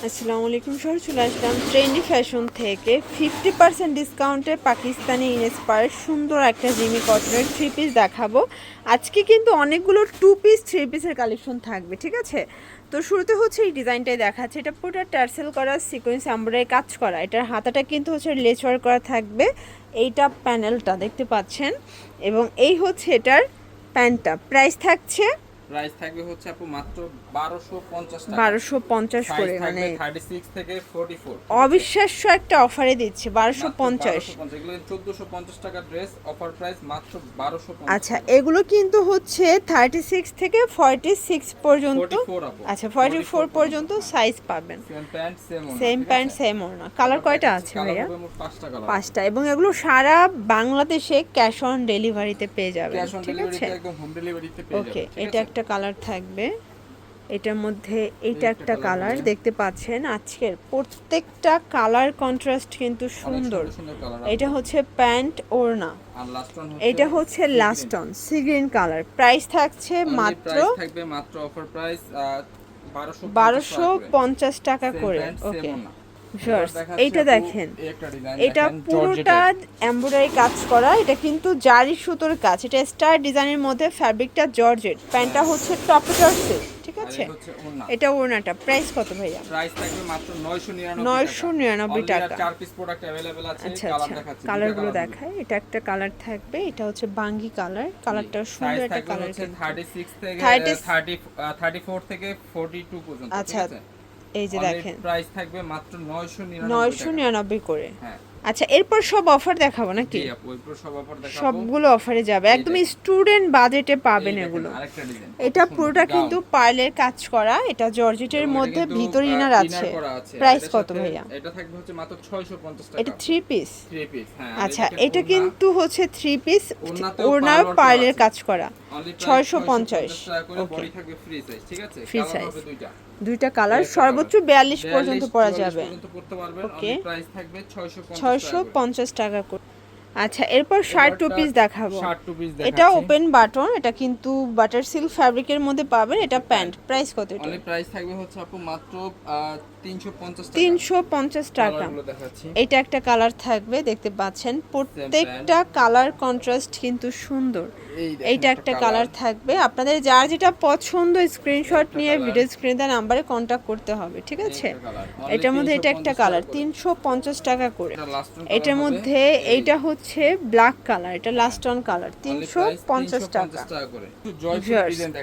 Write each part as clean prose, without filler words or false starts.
আসসালামু আলাইকুম স্যার, চলে আসলাম ট্রেন্ডি ফ্যাশন থেকে 50% ডিসকাউন্টে পাকিস্তানি ইন্সপায়ার্ড সুন্দর একটা জিমি কটনের থ্রি পিস দেখাবো। আজকে কিন্তু অনেকগুলো টু পিস থ্রি পিসের কালেকশন থাকবে, ঠিক আছে? তো শুরুতে হচ্ছে এই ডিজাইনটাই দেখাচ্ছে। এটা পুরোটা টার্সেল করা, সিকোয়েন্স এমব্রয়ডারি কাজ করা। এটার হাতাটা কিন্তু হচ্ছে লেস ওয়ার্ক করা থাকবে। এইটা প্যানেলটা দেখতে পাচ্ছেন, এবং এই হচ্ছে এটার প্যান্টটা। প্রাইস থাকছে হচ্ছে আপু মাত্র 1250 টাকা। 1250 করে, মানে 36 থেকে 44। অবিশ্বাস্য একটা অফারে দিচ্ছে 1250। এগুলো 1450 টাকা ড্রেস, অফার প্রাইস মাত্র 1250। আচ্ছা, এগুলো কিন্তু হচ্ছে 36 থেকে 46 পর্যন্ত। 44 আপু। আচ্ছা, 44 পর্যন্ত সাইজ পাবেন। সেম প্যান্ট সেম ওড়না। কালার কয়টা আছে ভাইয়া? 5টা কালার। 5টা, এবং এগুলো সারা বাংলাদেশে ক্যাশ অন ডেলিভারিতে পেয়ে যাবেন, ক্যাশ অন ঠিক আছে? ডেলিভারিতে একদম হোম ডেলিভারিতে পেয়ে যাবেন। ওকে, এটা একটা কালার থাকবে, এটার মধ্যে এইটা একটা কালার দেখতে পাচ্ছেন। আজকের প্রত্যেকটা কালার কন্ট্রাস্ট কিন্তু সুন্দর। এটা হচ্ছে প্যান্ট ওড়না, আর লাস্ট ওয়ান এটা হচ্ছে last on sea green colour. Price থাকছে মাত্র অফার প্রাইস 1250 টাকা করে। ওকে ভিউয়ার্স, এইটা দেখেন, এটা পুরোটা এমব্রয়ডারি কাজ করা। এটা কিন্তু জারি সুতোর কাজ। এটা স্টার ডিজাইনের মধ্যে, ফ্যাব্রিকটা জর্জেট, প্যান্টটা হচ্ছে টপেটার সিল্ক, ঠিক আছে? এটা ওড়নাটা। প্রাইস কত ভাইয়া? প্রাইস থাকবে মাত্র 999 টাকা। 4 পিস প্রোডাক্ট अवेलेबल আছে। আচ্ছা কালার আচ্ছা, দেখাচ্ছি, কালারগুলো দেখায়। এটা একটা কালার থাকবে, এটা হচ্ছে বাঙ্গি কালার। কালারটা সুন্দর একটা কালার। 36 থেকে 34 থেকে 42 পর্যন্ত, আচ্ছা, ঠিক আছে? এই যে দেখেন, প্রাইস থাকবে মাত্র 999 করে। হ্যাঁ। আচ্ছা, এরপর সব অফার দেখাবো নাকি? জি আপু, এরপর সব অফার দেখাবো। সবগুলো অফারে যাবে, একদম স্টুডেন্ট বাজেটে পাবেন এগুলো। এটা পুরোটা কিন্তু পার্লের কাজ করা। এটা জর্জেটের মধ্যে ভিতর ইনার আছে। প্রাইস কত ভাইয়া? এটা থাকবে হচ্ছে মাত্র 650 টাকা। এটা থ্রি পিস? থ্রি পিস, হ্যাঁ। আচ্ছা, এটা কিন্তু হচ্ছে থ্রি পিস, ওড়নার পার্লের কাজ করা। 650 টাকা করে। বডি থাকবে ফ্রি সাইজ, ঠিক আছে? ফ্রি কালার সাইজ, হবে দুইটা। দুইটা কালার, সর্বোচ্চ 42 পর্যন্ত পরা যাবে। ওকে, প্রাইস থাকবে 650 টাকা করে। আচ্ছা, এরপর শার্ট টু পিস দেখাবো। শার্ট টু পিস এটা ওপেন বাটন, এটা কিন্তু বাটার সিল্ক ফ্যাব্রিকের মধ্যে পাবেন। এটা প্যান্ট। প্রাইস কত এটা? প্রাইস থাকবে হচ্ছে আপু মাত্র 350 টাকা। 350 টাকা। এটা একটা কালার থাকবে, দেখতে পাচ্ছেন। প্রত্যেকটা কালার কন্ট্রাস্ট কিন্তু সুন্দর। এইটা একটা কালার থাকবে। আপনাদের যার যেটা পছন্দ স্ক্রিনশট নিয়ে ভিডিও স্ক্রিনে দেওয়া নাম্বারে কন্ট্যাক্ট করতে হবে, ঠিক আছে? এটার মধ্যে এটা একটা কালার 350 টাকা করে। এটার মধ্যে এইটা হচ্ছে ব্ল্যাক কালার, এটা লাস্ট অন কালার, 350 টাকা।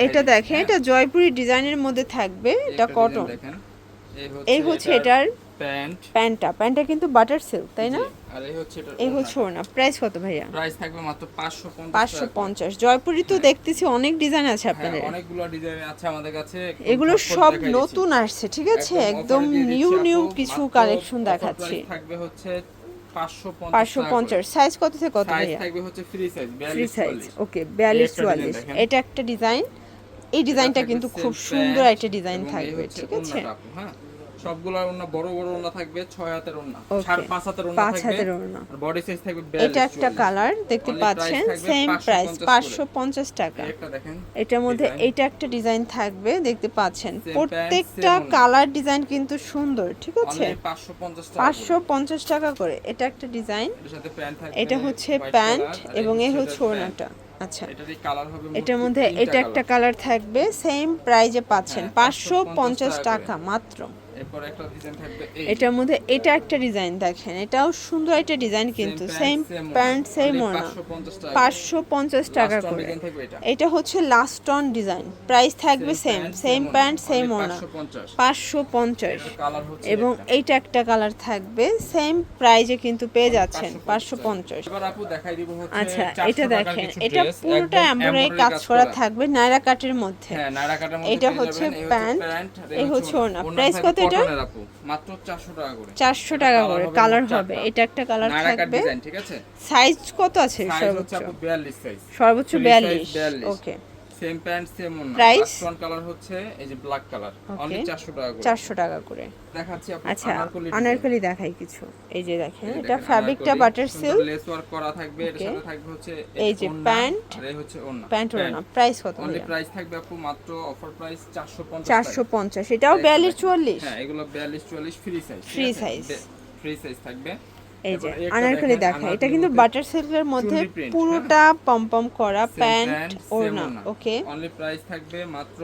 এটা দেখেন, এটা জয়পুরি ডিজাইনের মধ্যে থাকবে। এটা কটন। এই হচ্ছে এটার প্যান্টটা কিন্তু বাটার সিল্ক, তাই না? আর এই হচ্ছে ওড়না। প্রাইস কত ভাইয়া? প্রাইস থাকবে মাত্র 550। জয়পুরি তো দেখতেছি অনেক ডিজাইন আছে আপনাদের। অনেকগুলো ডিজাইন আছে আমাদের কাছে। এগুলো সব নতুন আসছে, ঠিক আছে? একদম নিউ কিছু কালেকশন দেখাচ্ছি। থাকবে হচ্ছে 550। সাইজ কত থেকে কত ভাইয়া? সাইজ থাকবে হচ্ছে ফ্রি সাইজ, ফ্রি সাইজ। ওকে, 42-44। এটা একটা ডিজাইন। এই ডিজাইনটা কিন্তু খুব সুন্দর একটা ডিজাইন থাকবে, ঠিক আছে? হ্যাঁ, সবগুলোর ওন্না বড় ওন্না থাকবে, 6 হাতের ওন্না, 5 হাতের ওন্না 5 হাতের থাকবে। ওন্না। আর বডি সাইজ থাকবে 42। এটা একটা কালার দেখতে পাচ্ছেন, সেম প্রাইস 550 টাকা। একটা দেখেন, এটার মধ্যে এইটা একটা ডিজাইন থাকবে, দেখতে পাচ্ছেন। প্রত্যেকটা কালার ডিজাইন কিন্তু সুন্দর, ঠিক আছে? 550 টাকা করে। এটা একটা ডিজাইন, এটা হচ্ছে প্যান্ট, এবং এই হচ্ছে ওড়নাটা। আচ্ছা, এটার মধ্যে এটা একটা কালার থাকবে, সেম প্রাইজে পাচ্ছেন 550 টাকা মাত্র। এটার মধ্যে এটা একটা ডিজাইন দেখেন, এটাও সুন্দর একটা ডিজাইন, কিন্তু সেম প্যান্ট সেম ওড়না, 550 টাকা করে। এটা হচ্ছে লাস্ট অন ডিজাইন। প্রাইস থাকবে সেম প্যান্ট সেম ওড়না, 550। এবং এইটা একটা কালার থাকবে, সেম প্রাইজে কিন্তু পেয়ে যাচ্ছেন 550। আচ্ছা, এটা দেখেন, এটা পুরোটা এমব্রয়ডারি কাজ করা থাকবে নায়রা কাটের মধ্যে। এটা হচ্ছে প্যান্ট, এই হচ্ছে ওড়না। প্রাইস কত এটা? মাত্র 400 টাকা করে। 400 টাকা করে। কালার হবে, এটা একটা কালার থাকবে। ঠিক আছে? সাইজ কত আছে? সর্বোচ্চ 42 সাইজ। সর্বোচ্চ 42। ওকে, সেম প্যান্ট সেম ওন্না। Price? লাস্ট ওয়ান কালার হচ্ছে এই যে ব্ল্যাক কালার, অনলি 400 টাকা করে। 400 টাকা করে। দেখাচ্ছি আপু আচ্ছা, আনারকলি আনারকলি দেখাই কিছু। এই যে দেখেন, ডিজাইন। এটা ফ্যাব্রিকটা বাটার সিল্ক। লেস ওয়ার্ক করা থাকবে, এর Okay. সাথে থাকবে হচ্ছে এই যে ওন্না, প্যান্ট, আর এই হচ্ছে ওন্না। প্যান্ট ওড়না। প্রাইস কত? অনলি প্রাইস থাকবে আপু মাত্র অফার প্রাইস 450 টাকা। 450। এটাও 42 44। হ্যাঁ, এগুলো 42 44 free size. Free size। Free size থাকবে। এই যে এরপর একটা আনারকলি দেখেন, দেখা, এটা আনারকলির কিন্তু মধ্যে বাটার সিল্কের মধ্যে চুনরি print, পুরোটা পমপম করা Same প্যান্ট pant, same ওড়না। ওড়না। ওকে, অনলি প্রাইস থাকবে মাত্র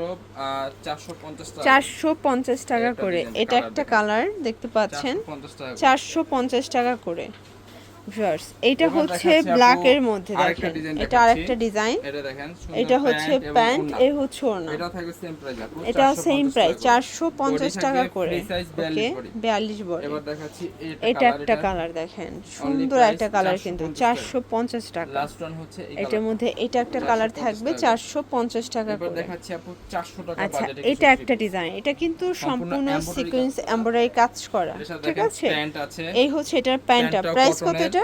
450 টাকা। 450 টাকা একটা করে। design, এটা colour একটা দেখেন। কালার দেখতে পাচ্ছেন, 450 টাকা করে। 450 টাকা করে। ভিউয়ার্স, এটা এবার হচ্ছে দেখাচ্ছি আপু ব্ল্যাক এর মধ্যে আরেকটা দেখেন, ডিজাইন এটা দেখাচ্ছি। আরেকটা ডিজাইন। এটা দেখেন, সুন্দর এটা হচ্ছে এবং প্যান্ট, ওড়না। এই হচ্ছে ওড়না। এটা থাকবে সেম প্রাইস আপু, এটাও সেম 450 প্রাইস, টাকা করে। 450 Body টাকা থাকবে করে। free size ওকে, 42 body। 42 বডি। এবার দেখাচ্ছি এটা একটা কালার দেখেন, সুন্দর price একটা কালার কিন্তু 450 450 টাকা। লাস্ট ওয়ান হচ্ছে এই এটার কালার। মধ্যে এটা একটা কালার 450 থাকবে টাকা। 450 টাকা এবার করে। দেখাচ্ছি আপু 400 টাকা আচ্ছা, বাজেটে এটা একটা ডিজাইন, এটা কিন্তু সম্পূর্ণ embroidery সিকোয়েন্স কাজ করা। এমব্রয়ডারি কাজ করা, এর সাথে ঠিক দেখেন আছে? প্যান্ট আছে, এই হচ্ছে এটার প্যান্টটা, প্যান্টটাও প্রাইস কত কটনের, এটার?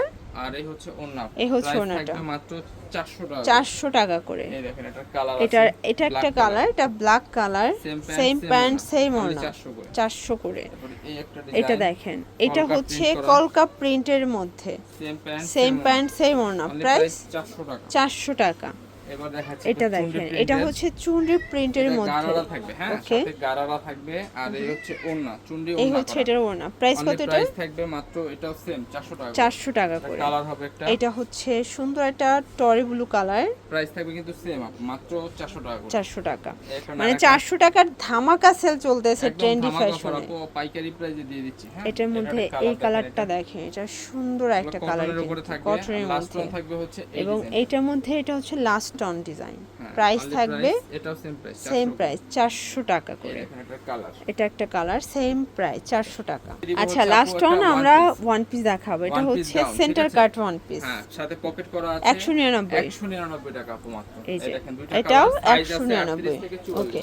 আর এই হচ্ছে ওড়না। এই হচ্ছে Price ওড়নাটা। থাকবে মাত্র 400 টাকা। 400 টাকা করে। এই দেখেন এটা কালার এটা আছে, এটা একটা black কালার, এটা black colour, same pant same only ওড়না, 400 করে। 400 করে। তারপরে এই একটা এটা ডিজাইন, দেখেন, এটা কলকা হচ্ছে print করা। কলকা প্রিন্টের মধ্যে, সেম সেম প্যান্ট সেম ওড়না, প্রাইস 400 টাকা। 400 টাকা। এবার দেখাচ্ছি এটা দেখেন, এটা হচ্ছে চুনরি প্রিন্টের মধ্যে। গারারা থাকবে, হ্যাঁ, ওকে, সাথে গারারা থাকবে, আর এই হচ্ছে ওড়না, চুন্ডি এই ওড়না হচ্ছে করা। এটার ওড়না, প্রাইস কত এটা? প্রাইস থাকবে মাত্র এটাও সেম 400 টাকা। 400 টাকা করে। কালার হবে একটা, এটা হচ্ছে সুন্দর একটা টরি ব্লু কালার, প্রাইস থাকবে কিন্তু সেম মাত্র 400 টাকা করে। 400 টাকা। একটা মানে নারাকা- 400 টাকার ধামাকা সেল চলতেছে একদম ট্রেন্ডি ধামাকা offer ফ্যাশনে। আপু, পাইকারি প্রাইসে দিয়ে দিচ্ছি, হ্যাঁ। এটার মধ্যে একটা এই colour কালারটা দেখেন, দেখেন, এটা সুন্দর একটা এগুলো কালার cotton এর উপরে থাকবে, কটনের লাস্ট মধ্যে। ওয়ান থাকবে হচ্ছে এই এবং ডিজাইন। এইটার মধ্যে এটা হচ্ছে লাস্ট টন ডিজাইন, হ্যাঁ, প্রাইস only থাকবে price, এটাও সেম প্রাইস, সেম প্রাইস 400 টাকা করে। এখানে একটা কালার। এটা একটা কালার, সেম প্রাইস 400 টাকা। দিব আচ্ছা, হচ্ছে লাস্ট আপু অন একটা আমরা one piece। ওয়ান পিস দেখাবো। এটা One piece হচ্ছে gown, ঠিক সেন্টার আছে? কাট ওয়ান পিস, হ্যাঁ, সাথে পকেট করা আছে 199। 199 টাকা আপু মাত্র। এই যে দেখেন দুইটা এটাও কালার, সাইজ আছে 199। 38 থেকে 44। ওকে,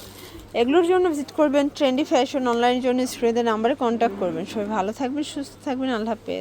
এগুলোর জন্য ভিজিট করবেন ট্রেন্ডি ফ্যাশন অনলাইনের জন্য স্ক্রিনের নাম্বারে কন্ট্যাক্ট করবেন। সবাই ভালো থাকবেন, সুস্থ থাকবেন, আল্লাহ হাফেজ।